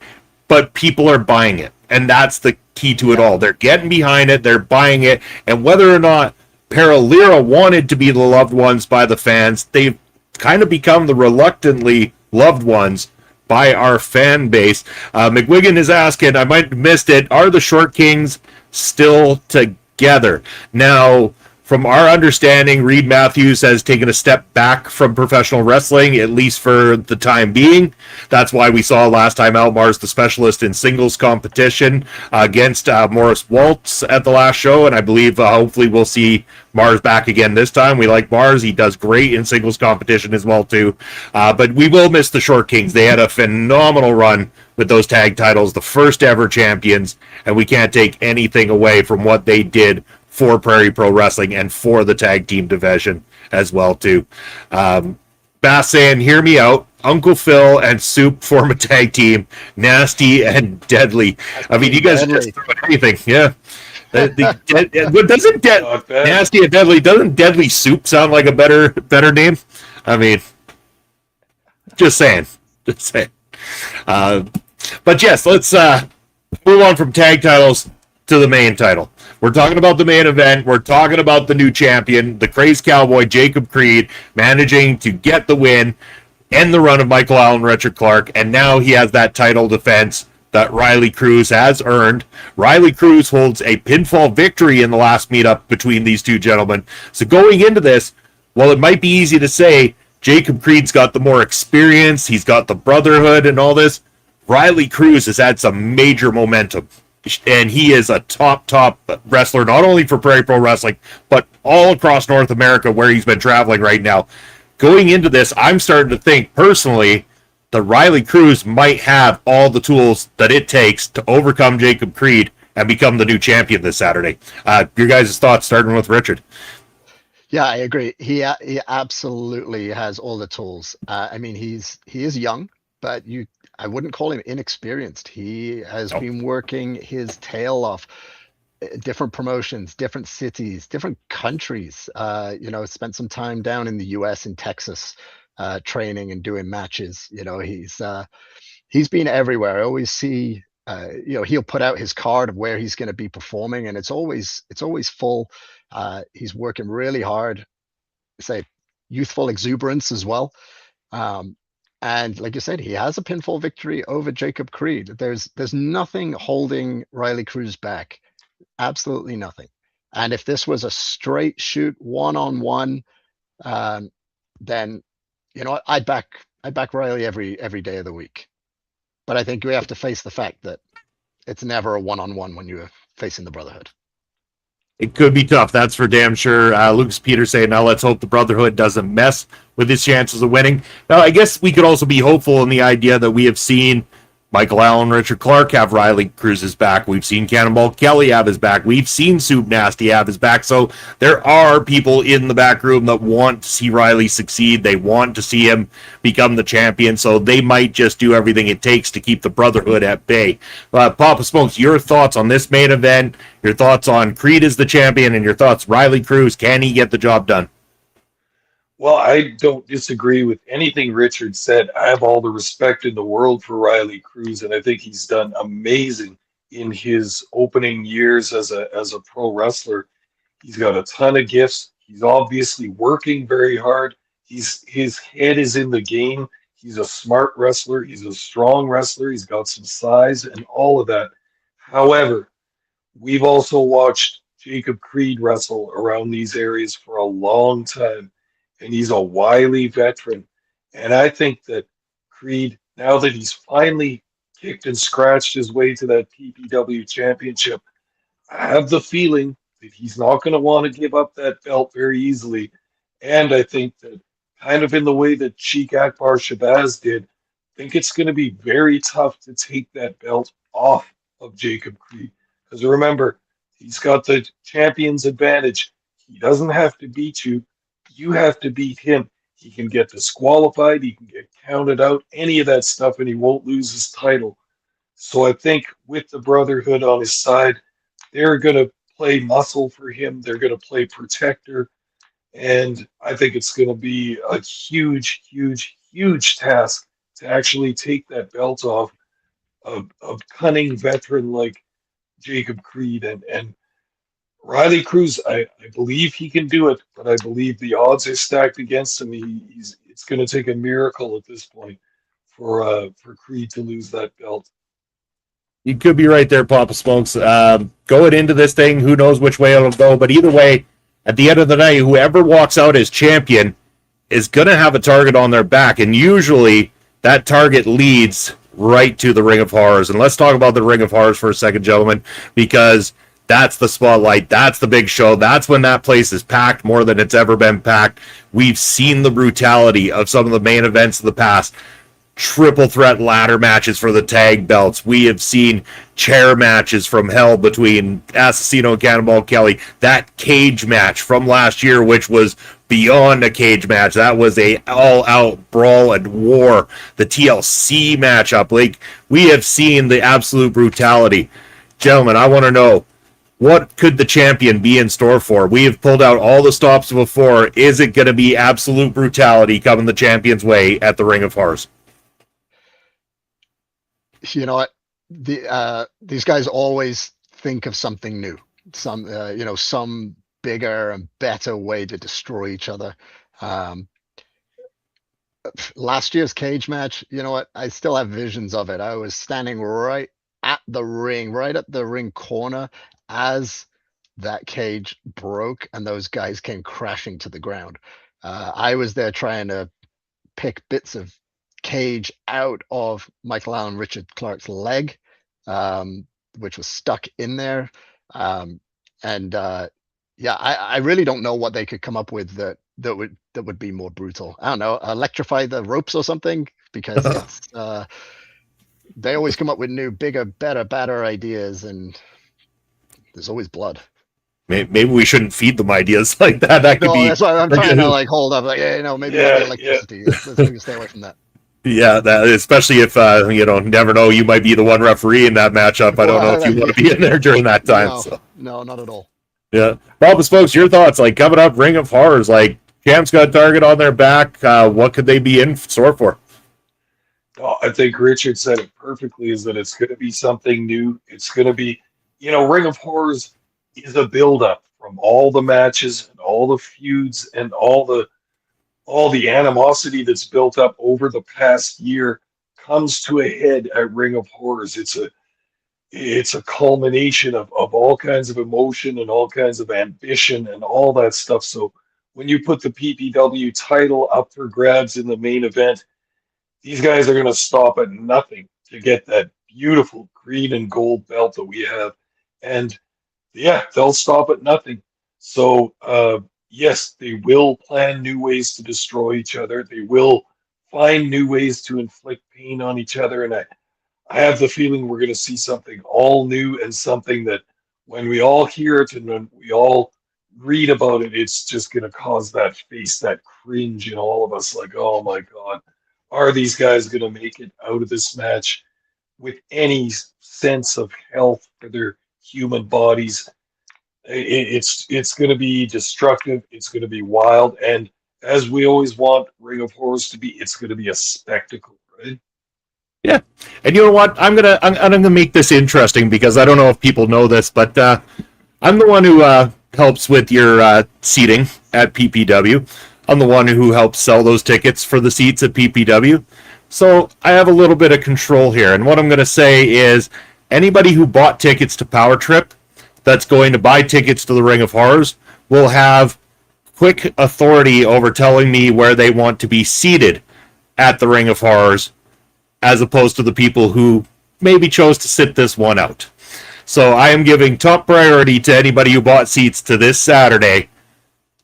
but people are buying it. And that's the key to it all. They're getting behind it, they're buying it, and whether or not Paralera wanted to be the loved ones by the fans, they've kind of become the reluctantly loved ones by our fan base. McWigan is asking, I might have missed it, are the Short Kings still together? Now, from our understanding, Reed Matthews has taken a step back from professional wrestling, at least for the time being. That's why we saw last time out Mars, the specialist in singles competition, against Morris Waltz at the last show, and I believe hopefully we'll see Mars back again this time. We like Mars. He does great in singles competition as well, too. But we will miss the Short Kings. They had a phenomenal run with those tag titles, the first ever champions, and we can't take anything away from what they did for Prairie Pro Wrestling and for the tag team division as well, too. Bass saying, hear me out. Uncle Phil and Soup form a tag team. Nasty and Deadly. I mean, you guys are just throwing anything. Yeah. Nasty and Deadly, doesn't Deadly Soup sound like a better name? I mean, just saying. But yes, let's move on from tag titles to the main title. We're talking about the main event. We're talking about the new champion, the Crazed Cowboy, Jacob Creed, managing to get the win, end the run of Michael Allen, Richard Clark, and now he has that title defense that Riley Cruz has earned. Riley Cruz holds a pinfall victory in the last meetup between these two gentlemen. So going into this, while it might be easy to say Jacob Creed's got the more experience, he's got the brotherhood and all this, Riley Cruz has had some major momentum. And he is a top wrestler, not only for Prairie Pro Wrestling, but all across North America where he's been traveling right now. going into this, I'm starting to think personally that Riley Cruz might have all the tools that it takes to overcome Jacob Creed and become the new champion this Saturday. Your guys' thoughts, starting with Richard. Yeah, I agree. He absolutely has all the tools. I mean, he is young, but I wouldn't call him inexperienced. He has been working his tail off. Different promotions, different cities, different countries. Spent some time down in the US, in Texas, training and doing matches. He's been everywhere. I always see, he'll put out his card of where he's going to be performing, and it's always full. He's working really hard. Say, youthful exuberance as well. And like you said, he has a pinfall victory over Jacob Creed. There's nothing holding Riley Cruz back. Absolutely nothing. And if this was a straight shoot one-on-one, then I'd back Riley every day of the week. But I think we have to face the fact that it's never a one-on-one when you're facing the Brotherhood. It could be tough, that's for damn sure. Lucas Peters saying, now let's hope the Brotherhood doesn't mess with his chances of winning. Now, I guess we could also be hopeful in the idea that we have seen Michael Allen, Richard Clark have Riley Cruz's back. We've seen Cannonball Kelly have his back. We've seen Soup Nasty have his back. So there are people in the back room that want to see Riley succeed. They want to see him become the champion. So they might just do everything it takes to keep the Brotherhood at bay. Papa Smokes, your thoughts on this main event, your thoughts on Creed as the champion, and your thoughts, Riley Cruz, can he get the job done? Well, I don't disagree with anything Richard said. I have all the respect in the world for Riley Cruz, and I think he's done amazing in his opening years as a pro wrestler. He's got a ton of gifts. He's obviously working very hard. His head is in the game. He's a smart wrestler. He's a strong wrestler. He's got some size and all of that. However, we've also watched Jacob Creed wrestle around these areas for a long time, and he's a wily veteran. And I think that Creed, now that he's finally kicked and scratched his way to that PPW championship, I have the feeling that he's not going to want to give up that belt very easily. And I think that, kind of in the way that Sheik Akbar Shabazz did, I think it's going to be very tough to take that belt off of Jacob Creed. Because remember, he's got the champion's advantage. He doesn't have to beat you. You have to beat him. He can get disqualified. He can get counted out, any of that stuff, and he won't lose his title. So I think with the Brotherhood on his side, they're going to play muscle for him. They're going to play protector. And I think it's going to be a huge, huge, huge task to actually take that belt off of a cunning veteran like Jacob Creed. And Riley Cruz, I believe he can do it, but I believe the odds are stacked against him. It's going to take a miracle at this point for Creed to lose that belt. You could be right there, Papa Smokes. Going into this thing, who knows which way it'll go, but either way, at the end of the night, whoever walks out as champion is going to have a target on their back, and usually that target leads right to the Ring of Horrors. And let's talk about the Ring of Horrors for a second, gentlemen, because that's the spotlight. That's the big show. That's when that place is packed more than it's ever been packed. We've seen the brutality of some of the main events of the past. Triple threat ladder matches for the tag belts. We have seen chair matches from hell between Assassino and Cannonball Kelly. That cage match from last year, which was beyond a cage match. That was a all-out brawl and war. The TLC matchup. Like, we have seen the absolute brutality. Gentlemen, I want to know, what could the champion be in store for? We have pulled out all the stops before. Is it going to be absolute brutality coming the champion's way at the Ring of Horrors? You know what? These guys always think of something new, some bigger and better way to destroy each other. Last year's cage match, you know what? I still have visions of it. I was standing right at the ring corner as that cage broke and those guys came crashing to the ground. I was there trying to pick bits of cage out of Michael Allen Richard Clark's leg, which was stuck in there. And Yeah, I really don't know what they could come up with that would be more brutal. I don't know, electrify the ropes or something, because it's they always come up with new, bigger, better, badder ideas, and there's always blood. Maybe we shouldn't feed them ideas like that. That could No, be that's why I'm trying to like hold up. Like, yeah, maybe not the Yeah, yeah. electricity. Let's maybe stay away from that. yeah, that especially if never know, you might be the one referee in that matchup. I don't know if Well, you want to be in there during that time. no, So no, not at all. yeah, Bob, folks, your thoughts? Like coming up, Ring of Horrors. Like Camp's got a target on their back. What could they be in store for? Oh, I think Richard said it perfectly, is that it's going to be something new. It's going to be, Ring of Horrors is a build-up from all the matches and all the feuds and all the animosity that's built up over the past year comes to a head at Ring of Horrors. It's a culmination of all kinds of emotion and all kinds of ambition and all that stuff. So when you put the PPW title up for grabs in the main event, these guys are going to stop at nothing to get that beautiful green and gold belt that we have. And yeah, they'll stop at nothing. So, yes, they will plan new ways to destroy each other. They will find new ways to inflict pain on each other. And I have the feeling we're going to see something all new, and something that when we all hear it and when we all read about it, it's just going to cause that face, that cringe in all of us, like, oh my God, are these guys going to make it out of this match with any sense of health for their human bodies? It's going to be destructive. It's going to be wild. And as we always want Ring of Horrors to be, it's going to be a spectacle, right? Yeah, and you know what? I'm gonna make this interesting because I don't know if people know this, but I'm the one who helps with your seating at PPW. I'm the one who helps sell those tickets for the seats at PPW. So I have a little bit of control here. And what I'm going to say is anybody who bought tickets to Power Trip that's going to buy tickets to the Ring of Horrors will have quick authority over telling me where they want to be seated at the Ring of Horrors, as opposed to the people who maybe chose to sit this one out. So I am giving top priority to anybody who bought seats to this Saturday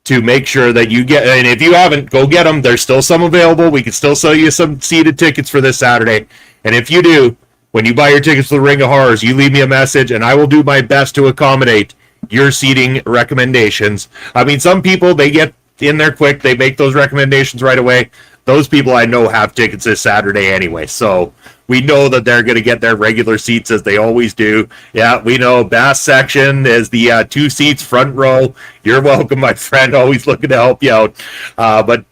to make sure that you get, and if you haven't, go get them. There's still some available. We can still sell you some seated tickets for this Saturday. And if you do, when you buy your tickets for the Ring of Horrors, you leave me a message and I will do my best to accommodate your seating recommendations. I mean, some people, they get in there quick. They make those recommendations right away. Those people I know have tickets this Saturday anyway. So we know that they're going to get their regular seats as they always do. Yeah, we know Bass section is the 2 seats front row. You're welcome, my friend. Always looking to help you out. But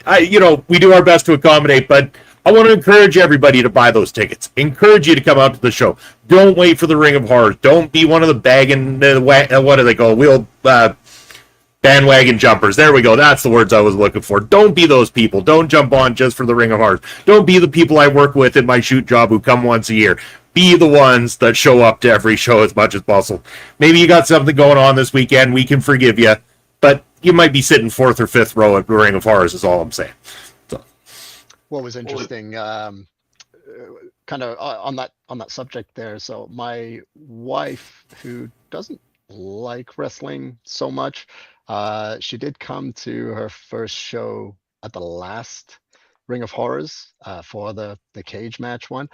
we do our best to accommodate. But I want to encourage everybody to buy those tickets. Encourage you to come out to the show. Don't wait for the Ring of Horrors. Don't be one of the bagging, what do they call, bandwagon jumpers. There we go. That's the words I was looking for. Don't be those people. Don't jump on just for the Ring of Horrors. Don't be the people I work with in my shoot job who come once a year. Be the ones that show up to every show as much as possible. Maybe you got something going on this weekend. We can forgive you. But you might be sitting 4th or 5th row at the Ring of Horrors is all I'm saying. So. What was interesting, kind of on that subject there. So my wife, who doesn't like wrestling so much, she did come to her first show at the last Ring of Horrors for the cage match one,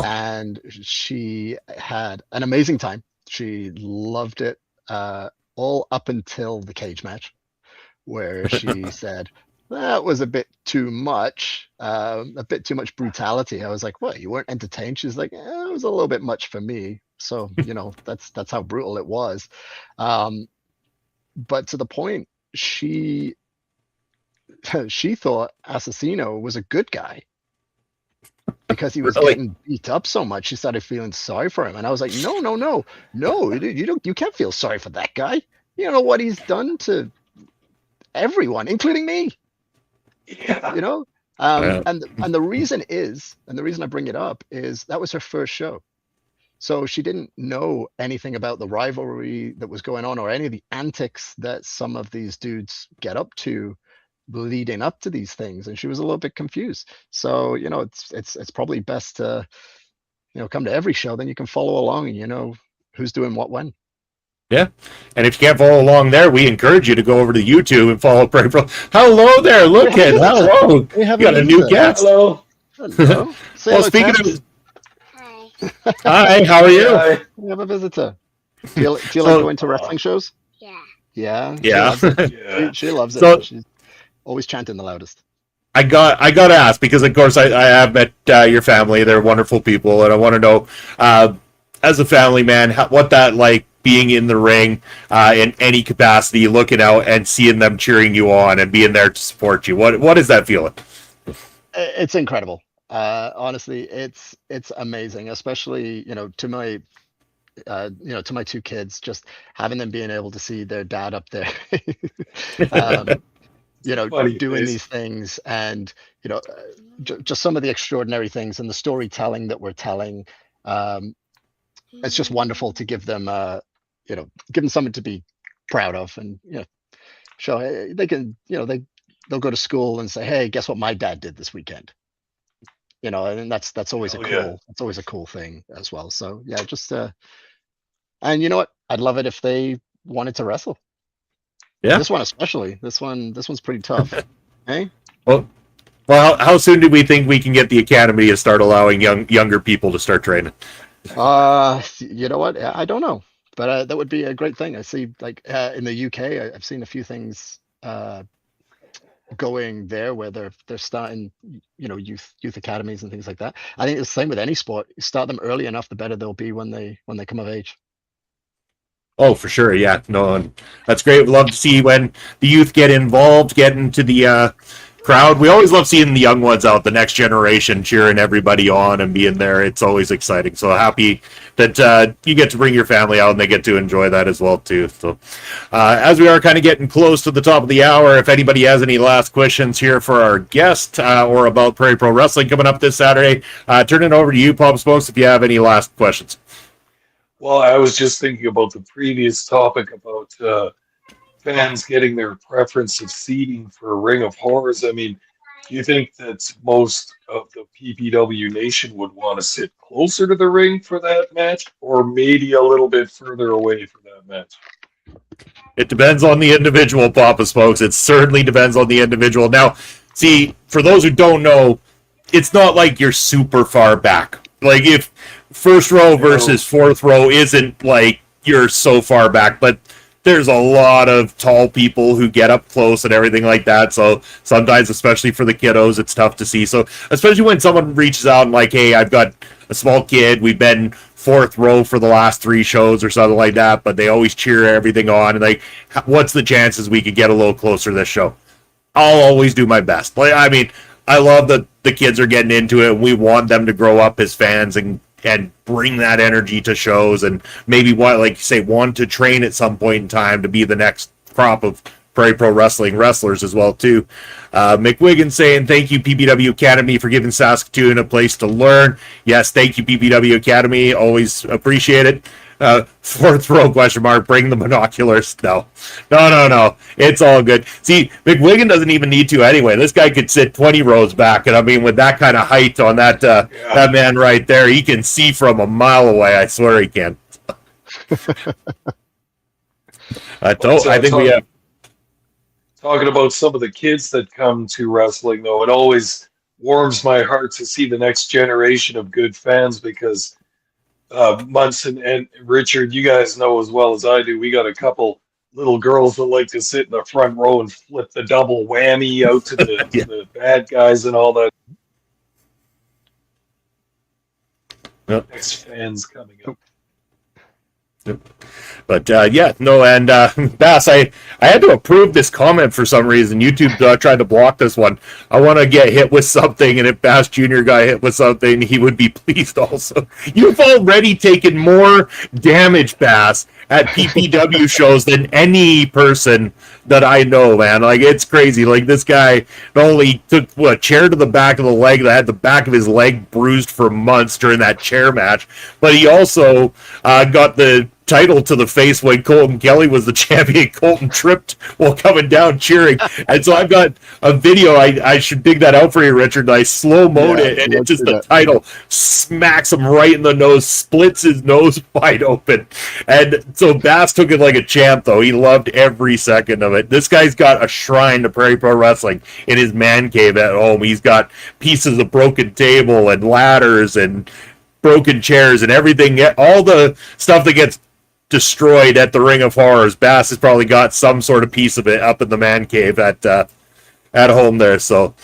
and she had an amazing time. She loved it all up until the cage match, where she said that was a bit too much, brutality. I was like, "What? You weren't entertained?" She's like, "It was a little bit much for me." So that's how brutal it was. But to the point, she thought Assassino was a good guy because he was getting beat up so much. She started feeling sorry for him, and I was like, no, you can't feel sorry for that guy. You know what he's done to everyone, including me. Yeah. And the reason I bring it up is that was her first show. So she didn't know anything about the rivalry that was going on or any of the antics that some of these dudes get up to leading up to these things, and she was a little bit confused. So it's probably best to come to every show, then you can follow along and who's doing what when. Yeah. And if you can't follow along there, we encourage you to go over to YouTube and follow Prairie Pro. Hello there. Look at hello. We have You got a new guest. Hello. Hello. Say Well, hello, speaking Tex. of. Hi, how are you? Hi. We have a visitor. Do you like going to wrestling shows? Yeah. Yeah. She loves it. Yeah. She loves it. So- She's always chanting the loudest. I got to ask because, of course, I have met your family. They're wonderful people, and I want to know, as a family man, what that like being in the ring in any capacity, looking out and seeing them cheering you on and being there to support you. What is that feeling? It's incredible. Honestly, it's amazing, especially to my to my two kids, just having them being able to see their dad up there. um, Funny doing face. these things, and just some of the extraordinary things and the storytelling that we're telling. It's just wonderful to give them give them something to be proud of, and show they can they'll go to school and say, hey, guess what my dad did this weekend. And that's always it's always a cool thing as well. So yeah, just and you know what, I'd love it if they wanted to wrestle. Yeah. This one especially. This one's pretty tough. Hey. Well, how soon do we think we can get the academy to start allowing younger people to start training? You know what? I don't know, but that would be a great thing. I see, like in the UK, I've seen a few things going there where they're starting, youth academies and things like that. I think it's the same with any sport. You start them early enough, the better they'll be when they come of age. Oh, for sure. Yeah, no, and that's great. We love to see when the youth get involved, get into the crowd. We always love seeing the young ones out, the next generation, cheering everybody on and being there. It's always exciting. So happy that you get to bring your family out and they get to enjoy that as well too. So as we are kind of getting close to the top of the hour, if anybody has any last questions here for our guest or about Prairie Pro Wrestling coming up this Saturday, turn it over to you, Pop Smokes, if you have any last questions. Well, I was just thinking about the previous topic about fans getting their preference of seating for Ring of Horrors. I mean, do you think that most of the PPW Nation would want to sit closer to the ring for that match, or maybe a little bit further away for that match? It depends on the individual, Papa Smokes. It certainly depends on the individual. Now, see, for those who don't know, it's not like you're super far back. Like if first row versus fourth row isn't like you're so far back, but there's a lot of tall people who get up close and everything like that. So sometimes, especially for the kiddos, it's tough to see. So especially when someone reaches out and like, hey, I've got a small kid. We've been fourth row for the last 3 shows or something like that, but they always cheer everything on. And like, what's the chances we could get a little closer this show? I'll always do my best. Like, I mean, I love that the kids are getting into it. We want them to grow up as fans and bring that energy to shows, and maybe want to train at some point in time to be the next crop of Prairie Pro Wrestling wrestlers as well too. McWiggin saying, thank you PPW Academy for giving Saskatoon a place to learn. Yes, thank you PPW Academy, always appreciate it. Fourth row question mark, bring the binoculars. No, it's all good. See, McWiggin doesn't even need to anyway. This guy could sit 20 rows back, and I mean, with that kind of height on that that man right there, he can see from a mile away. I swear he can. I think we have. Talking about some of the kids that come to wrestling, though, it always warms my heart to see the next generation of good fans, because Munson and Richard, you guys know as well as I do, we got a couple little girls that like to sit in the front row and flip the double whammy out to the, to the bad guys and all that. Yep. Next fans coming up. Yep. But and Bass, I had to approve this comment for some reason. YouTube tried to block this one. I want to get hit with something, and if Bass Jr. got hit with something, he would be pleased also. You've already taken more damage, Bass, at PPW shows than any person that I know, man. Like, it's crazy. Like, this guy not only took a chair to the back of the leg that had the back of his leg bruised for months during that chair match, but he also got the title to the face when Colton Kelly was the champion. Colton tripped while coming down cheering. And so I've got a video. I should dig that out for you, Richard. I slow-moed it, and it's just the title smacks him right in the nose, splits his nose wide open. And so Bass took it like a champ, though. He loved every second of it. This guy's got a shrine to Prairie Pro Wrestling in his man cave at home. He's got pieces of broken table and ladders and broken chairs and everything. All the stuff that gets destroyed at the Ring of Horrors, Bass has probably got some sort of piece of it up in the man cave at home there. So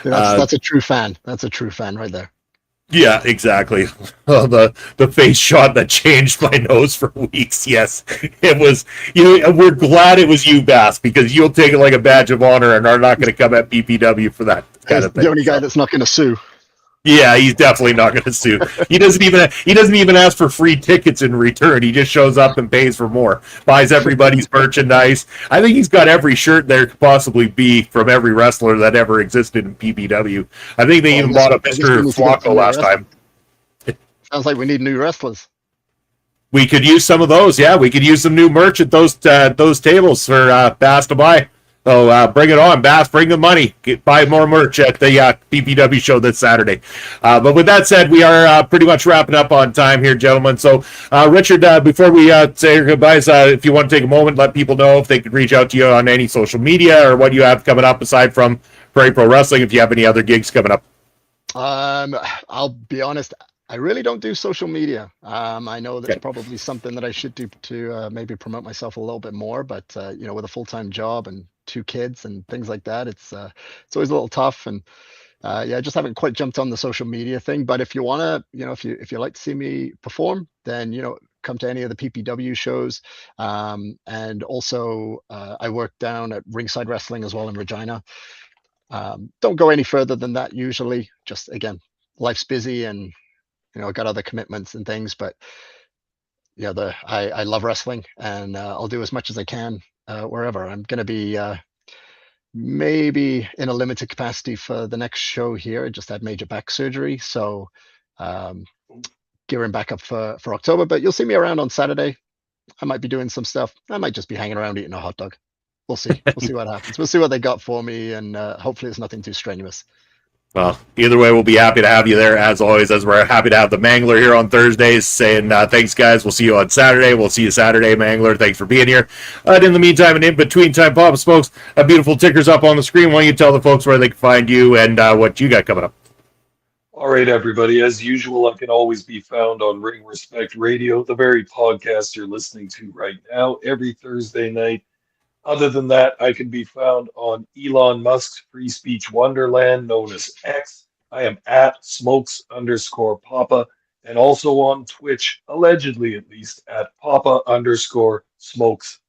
that's a true fan. That's a true fan right there. Yeah, exactly. The face shot that changed my nose for weeks. Yes, it was. We're glad it was you, Bass, because you'll take it like a badge of honor and are not going to come at PPW for that kind of thing. The only guy that's not going to sue. Yeah, he's definitely not going to sue. He doesn't even ask for free tickets in return. He just shows up and pays for more. Buys everybody's merchandise. I think he's got every shirt there could possibly be from every wrestler that ever existed in PPW. I think they even bought a Mr. Flacco last time. Sounds like we need new wrestlers. We could use some of those. Yeah, we could use some new merch at those tables for Bass to buy. So bring it on, Bass. Bring the money. Buy more merch at the PPW show this Saturday. But with that said, we are pretty much wrapping up on time here, gentlemen. So, Richard, before we say your goodbyes, if you want to take a moment, let people know if they could reach out to you on any social media or what you have coming up aside from Prairie Pro Wrestling, if you have any other gigs coming up. I'll be honest. I really don't do social media. I know that's probably something that I should do to maybe promote myself a little bit more, but with a full-time job and 2 kids and things like that, it's always a little tough. And I just haven't quite jumped on the social media thing. But if you want to, if you like to see me perform, then come to any of the PPW shows. And also I work down at Ringside Wrestling as well in Regina. Don't go any further than that usually. Just again, life's busy and I got other commitments and things, but I love wrestling and I'll do as much as I can wherever. I'm going to be maybe in a limited capacity for the next show here. I just had major back surgery, so gearing back up for October. But you'll see me around on Saturday. I might be doing some stuff. I might just be hanging around eating a hot dog. We'll see. We'll see what happens. We'll see what they got for me, and hopefully it's nothing too strenuous. Well, either way, we'll be happy to have you there, as always, as we're happy to have the Mangler here on Thursdays, saying thanks, guys. We'll see you on Saturday. We'll see you Saturday, Mangler. Thanks for being here. And in the meantime, and in between time, Papa Smokes, a beautiful ticker's up on the screen. Why don't you tell the folks where they can find you and what you got coming up? All right, everybody. As usual, I can always be found on Ring Respect Radio, the very podcast you're listening to right now, every Thursday night. Other than that, I can be found on Elon Musk's free speech wonderland known as X. I am at smokes_Papa, and also on Twitch, allegedly at least, at Papa_smokes_.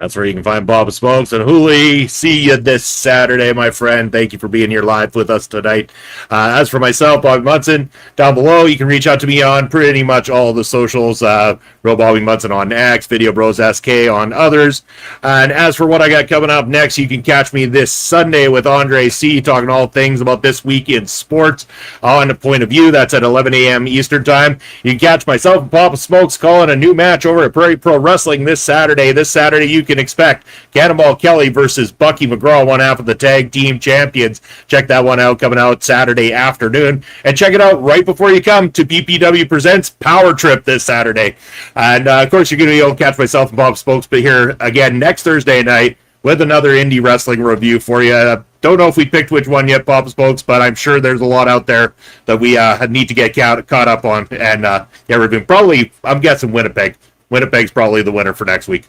That's where you can find Papa Smokes and Hooli. See you this Saturday, my friend. Thank you for being here live with us tonight. As for myself, Bobby Munson, down below, you can reach out to me on pretty much all the socials. Real Bobby Munson on X, Video Bros SK on others. And as for what I got coming up next, you can catch me this Sunday with Andre C. talking all things about this week in sports on the Point of View. That's at 11 a.m. Eastern Time. You can catch myself and Papa Smokes calling a new match over at Prairie Pro Wrestling this Saturday. This Saturday, you can expect Cannonball Kelly versus Bucky McGraw, one half of the tag team champions. Check that one out, coming out Saturday afternoon. And check it out right before you come to PPW Presents Power Trip this Saturday. And of course, you're going to be able to catch myself and Bob Spokes, but here again next Thursday night with another indie wrestling review for you. Don't know if we picked which one yet, Bob Spokes, but I'm sure there's a lot out there that we need to get caught up on and review. Probably, I'm guessing Winnipeg. Winnipeg's probably the winner for next week.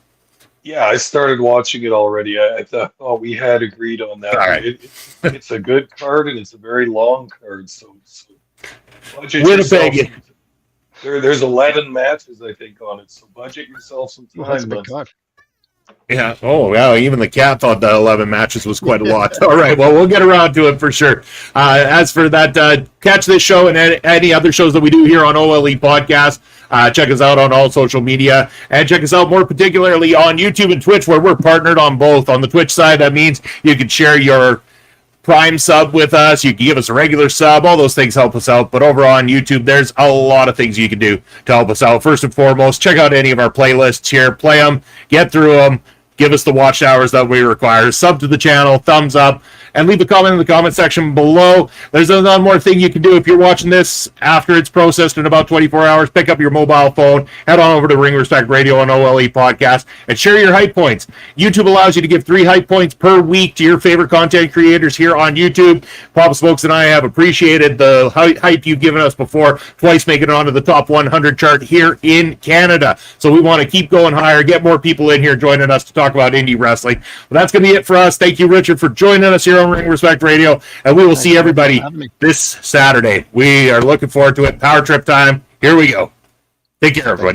Yeah, I started watching it already. I thought we had agreed on that. All right. It's a good card, and it's a very long card. So Winnipeg. There's 11 matches, I think, on it. So budget yourself some time. That's a big card. Yeah. Oh, wow. Even the cat thought that 11 matches was quite a lot. All right. Well, we'll get around to it for sure. As for that, catch this show and any other shows that we do here on OLE Podcast. Check us out on all social media and check us out more particularly on YouTube and Twitch, where we're partnered on both. On the Twitch side, that means you can share your Prime sub with us. You can give us a regular sub. All those things help us out. But over on YouTube, there's a lot of things you can do to help us out. First and foremost, check out any of our playlists here. Play them, get through them, give us the watch hours that we require. Sub to the channel, thumbs up, and leave a comment in the comment section below. There's one more thing you can do if you're watching this after it's processed in about 24 hours. Pick up your mobile phone, head on over to Ring Respect Radio and OLE Podcast, and share your hype points. YouTube allows you to give 3 hype points per week to your favorite content creators here on YouTube. Papa Smokes and I have appreciated the hype you've given us before, twice making it onto the top 100 chart here in Canada. So we want to keep going higher, get more people in here joining us to talk about indie wrestling. Well, that's going to be it for us. Thank you, Richard, for joining us here on Ring Respect Radio, and we will see everybody this Saturday. We are looking forward to it. Power Trip time. Here we go. Take care, everybody.